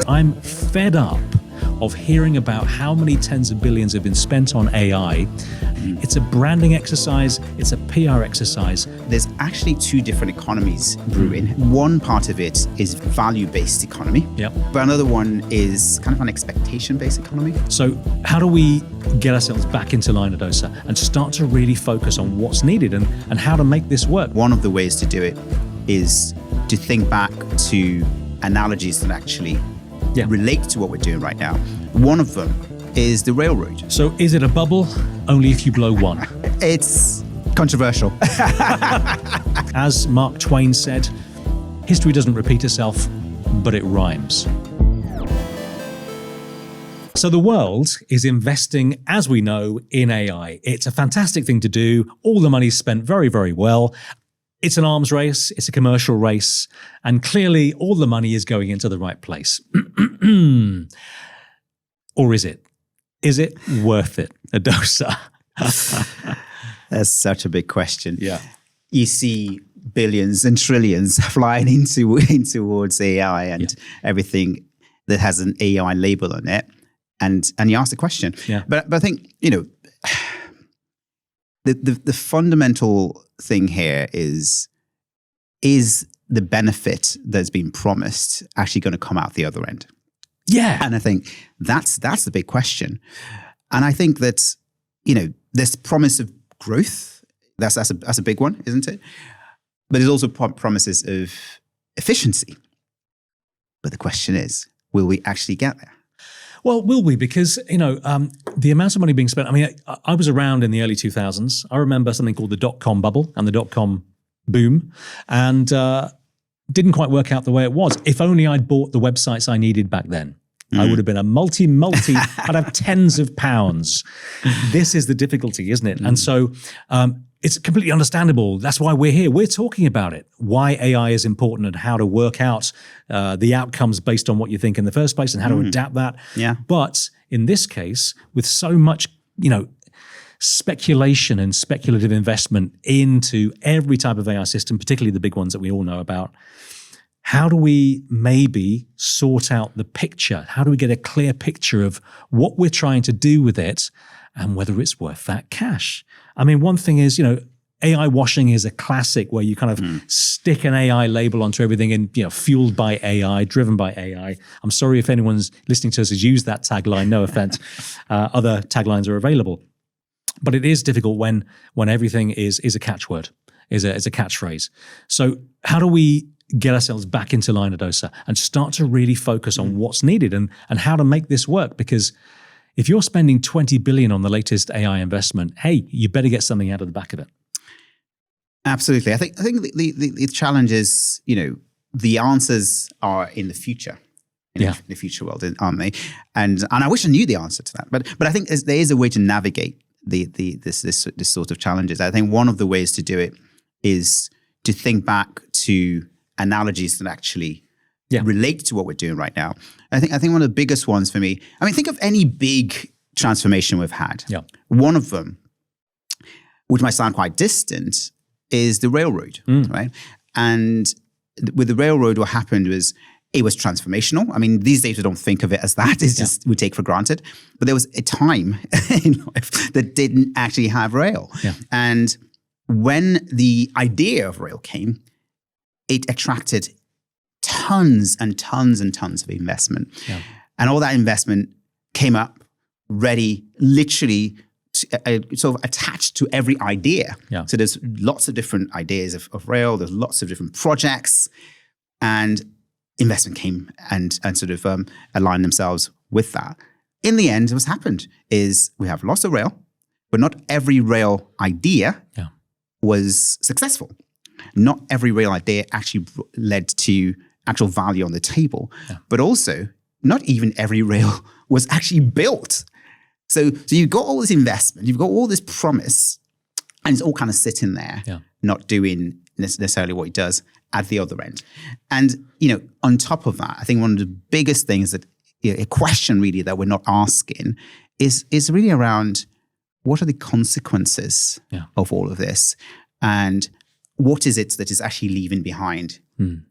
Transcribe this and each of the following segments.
I'm fed up of hearing about how many tens of billions have been spent on AI. It's a branding exercise, it's a PR exercise. There's actually two different economies brewing. One part of it is value-based economy, but another one is kind of an expectation-based economy. So how do we get ourselves back into line, Edosa, and start to really focus on what's needed and how to make this work? One of the ways to do it is to think back to analogies that actually relate to what we're doing right now. One of them is the railroad. So is it a bubble? Only if you blow one. It's controversial. As Mark Twain said, history doesn't repeat itself, but it rhymes. So the world is investing, as we know, in AI. It's a fantastic thing to do. All the money's spent very, very well. It's an arms race, it's a commercial race, and clearly all the money is going into the right place. Or is it? Is it worth it, Edosa? That's such a big question. Yeah. You see billions and trillions flying in towards AI and everything that has an AI label on it. And you ask the question. Yeah. But I think, the fundamental thing here is the benefit that's been promised actually going to come out the other end? Yeah. And I think that's the big question. And I think that, this promise of growth, that's a big one, isn't it? But there's also promises of efficiency. But the question is, will we actually get there? Well, will we? Because, the amount of money being spent, I was around in the early 2000s. I remember something called the dot-com bubble and the dot-com boom, and didn't quite work out the way it was. If only I'd bought the websites I needed back then. I would have been a multi, I'd have tens of pounds. This is the difficulty, isn't it? And so it's completely understandable. That's why we're here. We're talking about it, why AI is important and how to work out the outcomes based on what you think in the first place and how to adapt that. Yeah. But in this case, with so much, speculation and speculative investment into every type of AI system, particularly the big ones that we all know about, how do we maybe sort out the picture? How do we get a clear picture of what we're trying to do with it and whether it's worth that cash? One thing is, AI washing is a classic where you kind of stick an AI label onto everything and, fueled by AI, driven by AI. I'm sorry if anyone's listening to us has used that tagline, no offense. Other taglines are available. But it is difficult when everything is a catchword, is a catchphrase. So how do we get ourselves back into line, Edosa, and start to really focus on what's needed and how to make this work? Because if you're spending 20 billion on the latest AI investment, hey, you better get something out of the back of it. Absolutely. I think the challenge is, the answers are in the future. In the future world, aren't they? And I wish I knew the answer to that. But I think there is a way to navigate this sort of challenges. I think one of the ways to do it is to think back to analogies that actually relate to what we're doing right now. I think one of the biggest ones for me, think of any big transformation we've had. Yeah. One of them, which might sound quite distant, is the railroad, right? And with the railroad, what happened was it was transformational. These days we don't think of it as that. It's just we take for granted. But there was a time in life that didn't actually have rail. Yeah. And when the idea of rail came, it attracted tons and tons and tons of investment. Yeah. And all that investment came up ready, literally sort of attached to every idea. Yeah. So there's lots of different ideas of rail. There's lots of different projects. And investment came and sort of aligned themselves with that. In the end, what's happened is we have lots of rail, but not every rail idea was successful. Not every real idea actually led to actual value on the table, but also not even every rail was actually built. So you've got all this investment, you've got all this promise, and it's all kind of sitting there, not doing necessarily what it does at the other end. And, on top of that, I think one of the biggest things that, a question really that we're not asking is really around what are the consequences of all of this? And what is it that is actually leaving behind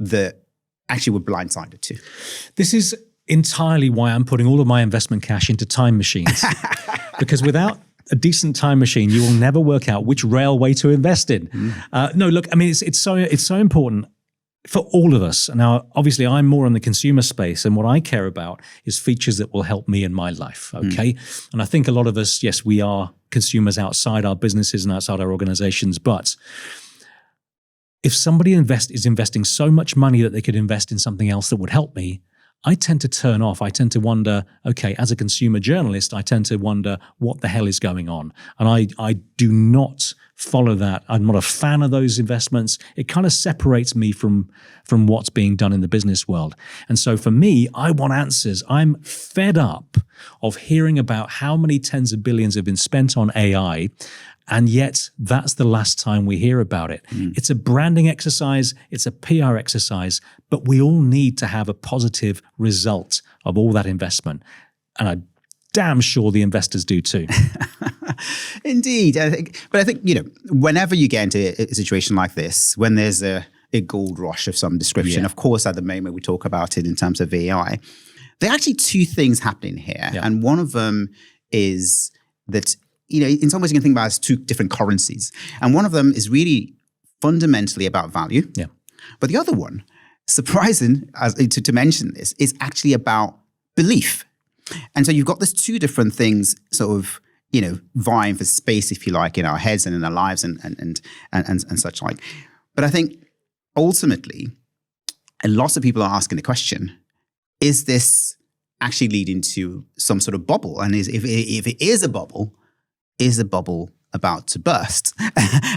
that actually we're blindsided to? This is entirely why I'm putting all of my investment cash into time machines. Because without a decent time machine, you will never work out which railway to invest in. No, look, I mean, it's so important for all of us. Now, obviously, I'm more in the consumer space, and what I care about is features that will help me in my life, okay? And I think a lot of us, yes, we are consumers outside our businesses and outside our organizations, but if somebody is investing so much money that they could invest in something else that would help me, I tend to turn off. I tend to wonder, okay, as a consumer journalist, I tend to wonder what the hell is going on. And I do not follow that. I'm not a fan of those investments. It kind of separates me from what's being done in the business world. And so for me, I want answers. I'm fed up of hearing about how many tens of billions have been spent on AI, and yet that's the last time we hear about it. It's a branding exercise, it's a PR exercise, but we all need to have a positive result of all that investment. And I'm damn sure the investors do too. Indeed. I think, whenever you get into a situation like this, when there's a gold rush of some description, of course, at the moment we talk about it in terms of AI, there are actually two things happening here. Yeah. And one of them is that, in some ways you can think about it as two different currencies. And one of them is really fundamentally about value. Yeah. But the other one, surprising to mention this, is actually about belief. And so you've got these two different things sort of, vying for space, if you like, in our heads and in our lives and such like. But I think ultimately, and lots of people are asking the question, is this actually leading to some sort of bubble? And if it is a bubble, is the bubble about to burst?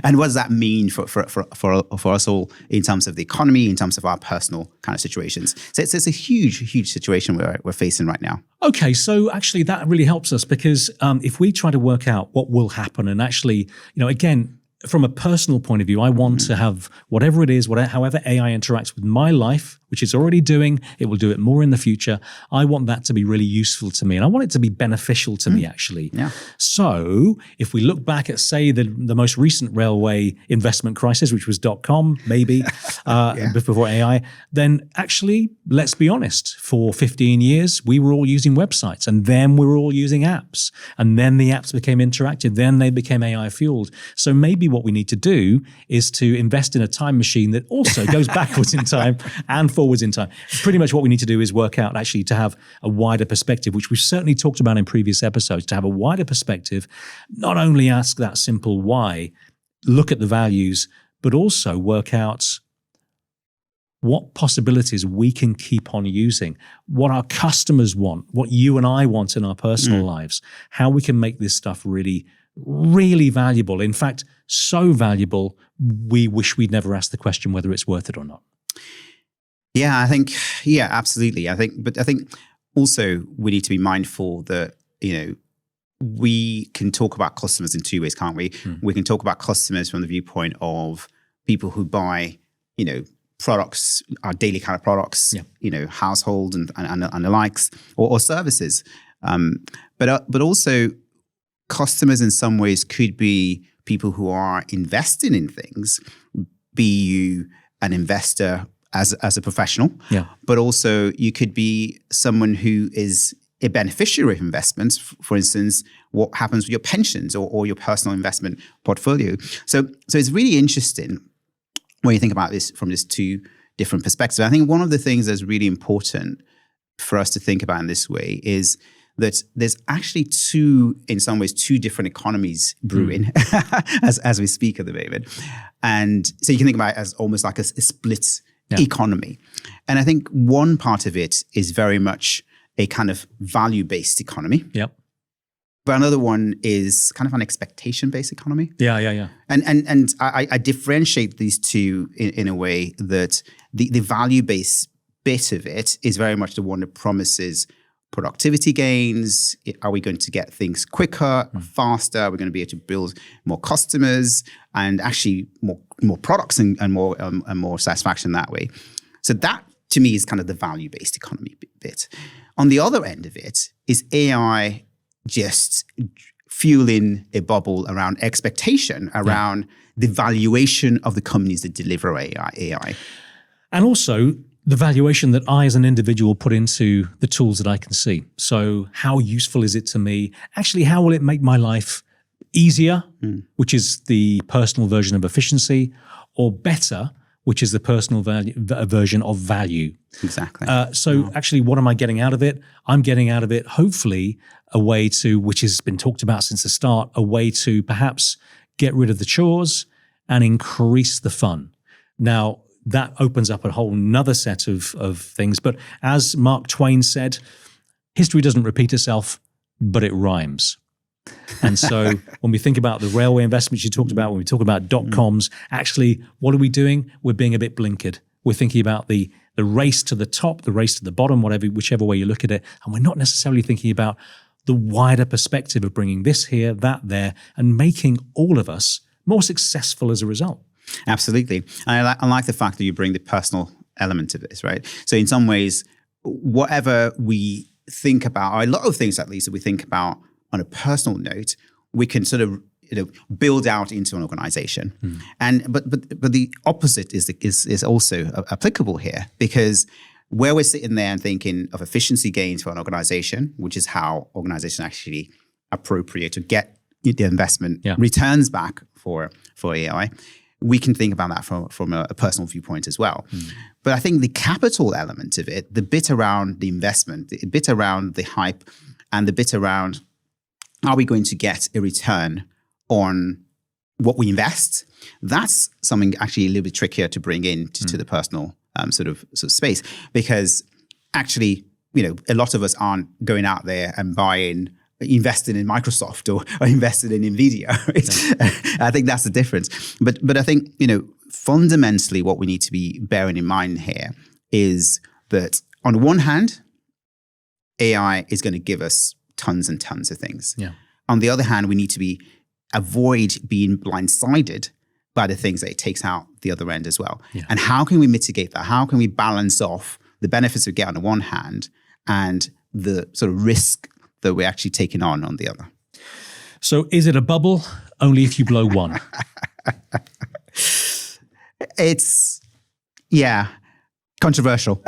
And what does that mean for us all in terms of the economy, in terms of our personal kind of situations? So it's a huge situation we're facing right now. Okay, so actually that really helps us because if we try to work out what will happen, and actually, again, from a personal point of view, I want to have whatever it is, however AI interacts with my life, which it's already doing, it will do it more in the future. I want that to be really useful to me, and I want it to be beneficial to me, actually. Yeah. So if we look back at, say, the most recent railway investment crisis, which was .com, maybe, before AI, then actually, let's be honest, for 15 years, we were all using websites, and then we were all using apps, and then the apps became interactive, then they became AI-fueled. So maybe what we need to do is to invest in a time machine that also goes backwards in time and forwards in time. Pretty much what we need to do is work out actually to have a wider perspective, which we've certainly talked about in previous episodes, to have a wider perspective, not only ask that simple why, look at the values, but also work out what possibilities we can keep on using, what our customers want, what you and I want in our personal lives, how we can make this stuff really, really valuable. In fact, so valuable, we wish we'd never asked the question whether it's worth it or not. Yeah, absolutely. I think also we need to be mindful that, we can talk about customers in two ways, can't we? We can talk about customers from the viewpoint of people who buy, products, our daily kind of products, household and the likes, or services. But also customers in some ways could be people who are investing in things, be you an investor as a professional, but also you could be someone who is a beneficiary of investments, for instance, what happens with your pensions or your personal investment portfolio. So it's really interesting when you think about this from these two different perspectives. I think one of the things that's really important for us to think about in this way is that there's actually two different economies brewing as we speak at the moment. And so you can think about it as almost like a split economy. And I think one part of it is very much a kind of value-based economy. Yep. But another one is kind of an expectation-based economy. Yeah. And I differentiate these two in a way that the value-based bit of it is very much the one that promises productivity gains. Are we going to get things quicker, faster? Are we going to be able to build more customers and actually more products and more satisfaction that way? So that, to me, is kind of the value-based economy bit. On the other end of it is AI just fueling a bubble around expectation, around the valuation of the companies that deliver AI. And also the valuation that I as an individual put into the tools that I can see. So how useful is it to me? Actually, how will it make my life easier, which is the personal version of efficiency, or better, which is the personal version of value. Exactly. So actually, what am I getting out of it? I'm getting out of it, hopefully, a way to, which has been talked about since the start, a way to perhaps get rid of the chores and increase the fun. Now, that opens up a whole nother set of things. But as Mark Twain said, history doesn't repeat itself, but it rhymes. And so when we think about the railway investments you talked about, when we talk about dot-coms, actually, what are we doing? We're being a bit blinkered. We're thinking about the race to the top, the race to the bottom, whichever way you look at it. And we're not necessarily thinking about the wider perspective of bringing this here, that there, and making all of us more successful as a result. Absolutely. And I like the fact that you bring the personal element to this, right? So in some ways, whatever we think about, or a lot of things at least that we think about on a personal note, we can sort of build out into an organization. And but the opposite is also applicable here, because where we're sitting there and thinking of efficiency gains for an organization, which is how organizations actually appropriate to get the investment returns back for AI, we can think about that from a personal viewpoint as well. But I think the capital element of it, the bit around the investment, the bit around the hype, and the bit around are we going to get a return on what we invest, that's something actually a little bit trickier to bring in to the personal sort of space. Because actually, a lot of us aren't going out there and investing in Microsoft or invested in Nvidia. Right? I think that's the difference. But I think, fundamentally what we need to be bearing in mind here is that on the one hand, AI is going to give us tons and tons of things. Yeah. On the other hand, we need to avoid being blindsided by the things that it takes out the other end as well. Yeah. And how can we mitigate that? How can we balance off the benefits we get on the one hand and the sort of risk that we're actually taking on the other? So is it a bubble only if you blow one? It's, controversial.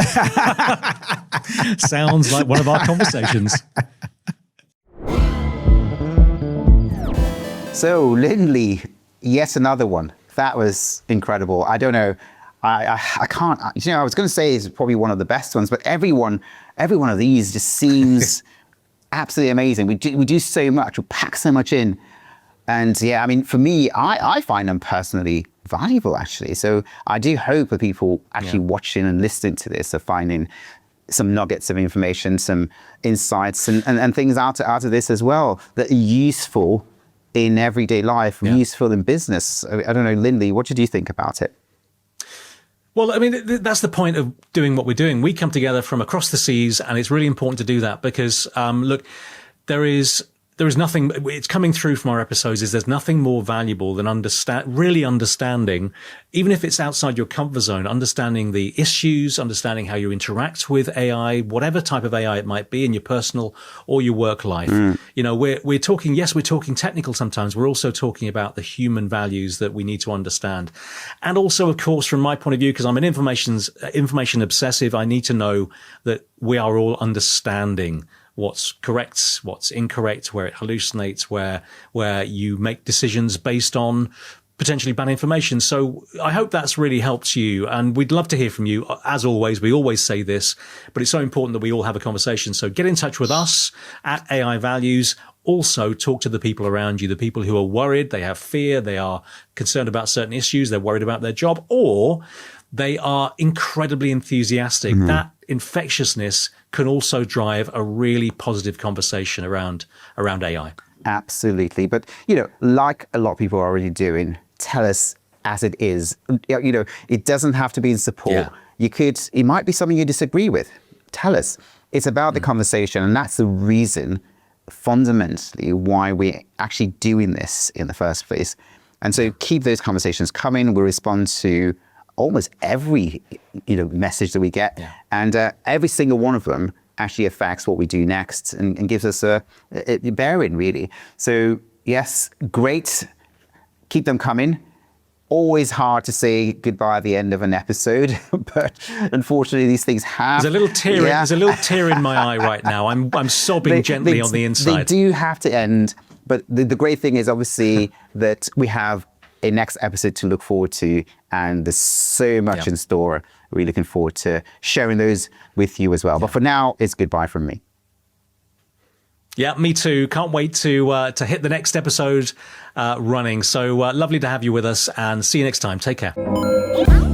Sounds like one of our conversations. So Lindley, yet another one. That was incredible. I don't know. I can't, I was going to say it's probably one of the best ones, but every one of these just seems absolutely amazing. We do so much, we pack so much in. And for me, I find them personally valuable, actually. So I do hope that people actually watching and listening to this are finding some nuggets of information, some insights and things out of this as well that are useful in everyday life, useful in business. I don't know, Lindley, what did you think about it? Well, that's the point of doing what we're doing. We come together from across the seas, and it's really important to do that because, look, there is nothing, it's coming through from our episodes, there's nothing more valuable than really understanding, even if it's outside your comfort zone, understanding the issues, understanding how you interact with AI, whatever type of AI it might be in your personal or your work life. We're talking, we're talking technical sometimes. We're also talking about the human values that we need to understand. And also, of course, from my point of view, because I'm an information obsessive, I need to know that we are all understanding what's correct, what's incorrect, where it hallucinates, where you make decisions based on potentially bad information. So I hope that's really helped you, and we'd love to hear from you. As always, we always say this, but it's so important that we all have a conversation. So get in touch with us at AI Values. Also talk to the people around you, the people who are worried, they have fear, they are concerned about certain issues, they're worried about their job, or they are incredibly enthusiastic. That infectiousness can also drive a really positive conversation around AI. Absolutely. But, like a lot of people are already doing, tell us as it is. It doesn't have to be in support. It might be something you disagree with. Tell us. It's about the conversation. And that's the reason, fundamentally, why we're actually doing this in the first place. And so keep those conversations coming. We'll respond to almost every message that we get, and every single one of them actually affects what we do next and gives us a bearing, really. So yes, great, keep them coming. always hard to say goodbye at the end of an episode, but unfortunately these things have. There's a little tear. Yeah. There's a little tear in my eye right now. I'm sobbing gently on the inside. They do have to end, but the great thing is obviously that we have a next episode to look forward to, and there's so much in store. Really looking forward to sharing those with you as well. But for now, it's goodbye from me. Yeah, me too. Can't wait to hit the next episode running. So lovely to have you with us, and see you next time. Take care.